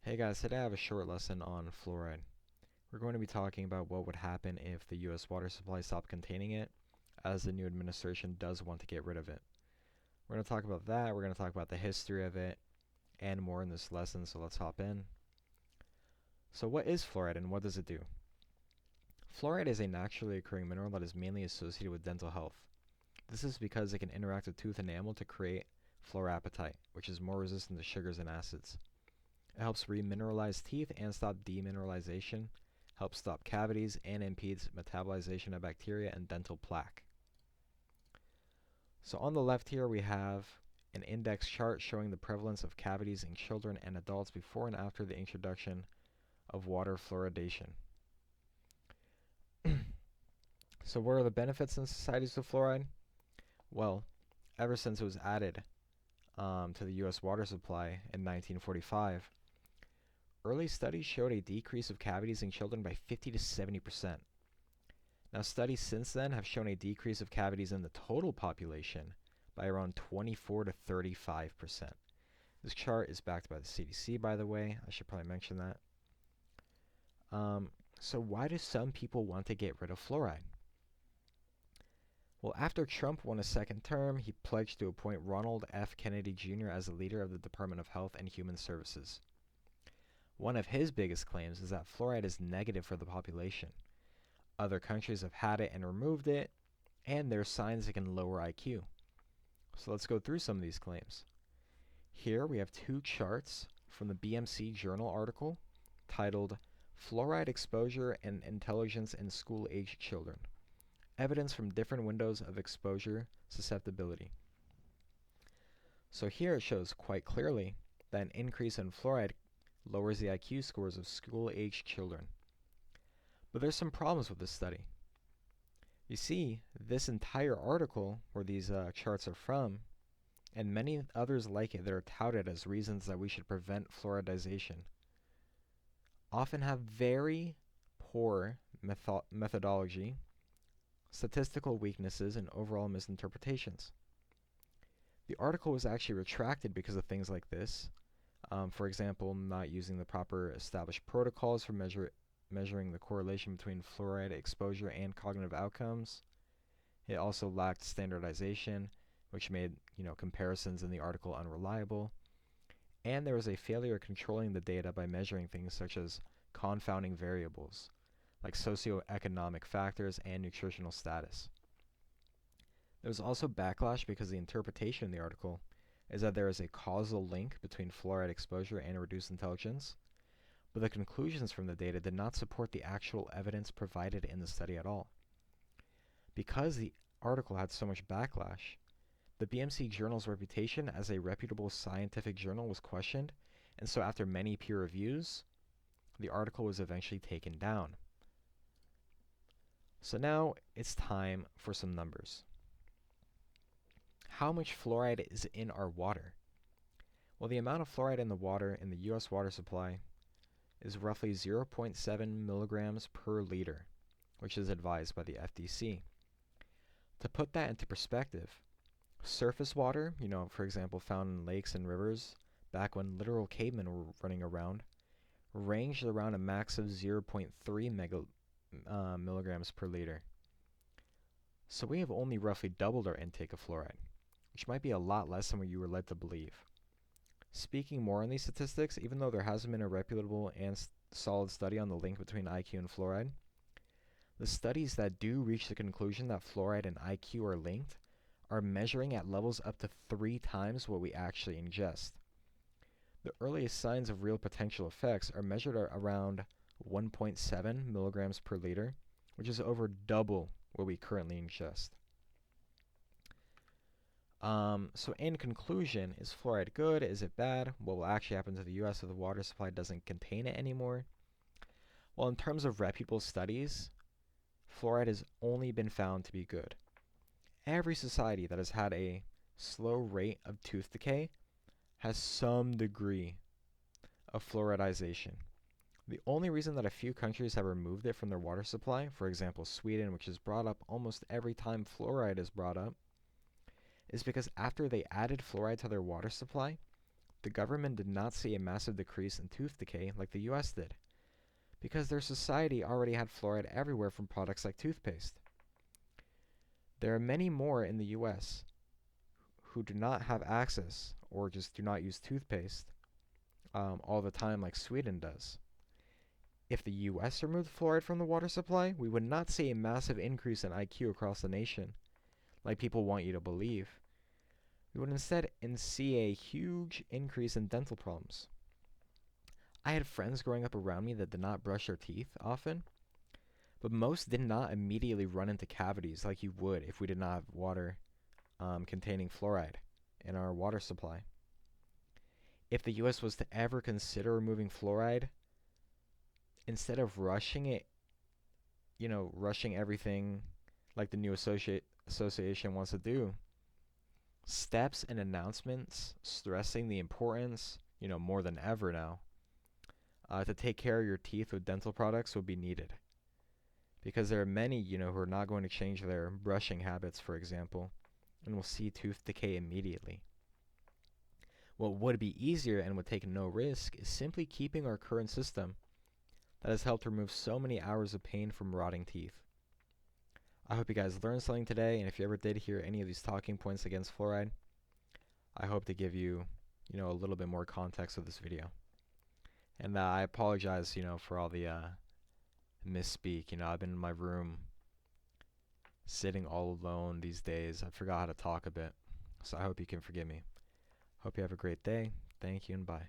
Hey guys, today I have a short lesson on fluoride. We're going to be talking about what would happen if the US water supply stopped containing it, as the new administration does want to get rid of it. We're going to talk about that, we're going to talk about the history of it, and more in this lesson, so let's hop in. So what is fluoride and what does it do? Fluoride is a naturally occurring mineral that is mainly associated with dental health. This is because it can interact with tooth enamel to create fluorapatite, which is more resistant to sugars and acids. It helps remineralize teeth and stop demineralization, helps stop cavities, and impedes metabolization of bacteria and dental plaque. So on the left here we have an index chart showing the prevalence of cavities in children and adults before and after the introduction of water fluoridation. So what are the benefits in societies with fluoride? Well, ever since it was added to the US water supply in 1945, early studies showed a decrease of cavities in children by 50 to 70%. Now, studies since then have shown a decrease of cavities in the total population by around 24 to 35%. This chart is backed by the CDC, by the way. I should probably mention that. So why do some people want to get rid of fluoride? Well, after Trump won a second term, he pledged to appoint Ronald F. Kennedy Jr. as the leader of the Department of Health and Human Services. One of his biggest claims is that fluoride is negative for the population. Other countries have had it and removed it, and there are signs it can lower IQ. So let's go through some of these claims. Here we have two charts from the BMC Journal article titled Fluoride Exposure and Intelligence in School-Aged Children. Evidence from different windows of exposure susceptibility. So here it shows quite clearly that an increase in fluoride lowers the IQ scores of school-aged children. But there's some problems with this study. You see, this entire article, where these charts are from, and many others like it that are touted as reasons that we should prevent fluoridization, often have very poor methodology, statistical weaknesses, and overall misinterpretations. The article was actually retracted because of things like this. For example, not using the proper established protocols for measuring the correlation between fluoride exposure and cognitive outcomes. It also lacked standardization, which made comparisons in the article unreliable. And there was a failure of controlling the data by measuring things such as confounding variables, like socioeconomic factors and nutritional status. There was also backlash because the interpretation in the article is that there is a causal link between fluoride exposure and reduced intelligence, but the conclusions from the data did not support the actual evidence provided in the study at all. Because the article had so much backlash, the BMC Journal's reputation as a reputable scientific journal was questioned, and so after many peer reviews, the article was eventually taken down. So now it's time for some numbers. How much fluoride is in our water? Well, the amount of fluoride in the water in the US water supply is roughly 0.7 milligrams per liter, which is advised by the FDC. To put that into perspective, surface water, for example, found in lakes and rivers, back when literal cavemen were running around, ranged around a max of 0.3 milligrams per liter. So we have only roughly doubled our intake of fluoride, which might be a lot less than what you were led to believe. Speaking more on these statistics, even though there hasn't been a reputable and solid study on the link between IQ and fluoride, the studies that do reach the conclusion that fluoride and IQ are linked are measuring at levels up to 3 times what we actually ingest. The earliest signs of real potential effects are measured at around 1.7 milligrams per liter, which is over double what we currently ingest. So in conclusion, is fluoride good? Is it bad? What will actually happen to the US if the water supply doesn't contain it anymore? Well, in terms of reputable studies, fluoride has only been found to be good. Every society that has had a slow rate of tooth decay has some degree of fluoridization. The only reason that a few countries have removed it from their water supply, for example Sweden, which is brought up almost every time fluoride is brought up, is because after they added fluoride to their water supply, the government did not see a massive decrease in tooth decay like the US did, because their society already had fluoride everywhere from products like toothpaste. There are many more in the US who do not have access or just do not use toothpaste all the time like Sweden does. If the US removed fluoride from the water supply, we would not see a massive increase in IQ across the nation, like people want you to believe. We would instead see a huge increase in dental problems. I had friends growing up around me that did not brush their teeth often, but most did not immediately run into cavities like you would if we did not have water containing fluoride in our water supply. If the US was to ever consider removing fluoride, instead of rushing it, rushing everything like the new association wants to do, steps and announcements stressing the importance, more than ever now, to take care of your teeth with dental products would be needed. Because there are many, who are not going to change their brushing habits, for example, and will see tooth decay immediately. What would be easier and would take no risk is simply keeping our current system that has helped remove so many hours of pain from rotting teeth. I hope you guys learned something today, and if you ever did hear any of these talking points against fluoride, I hope to give you, a little bit more context with this video. And I apologize, for all the misspeak. I've been in my room sitting all alone these days. I forgot how to talk a bit, so I hope you can forgive me. Hope you have a great day. Thank you and bye.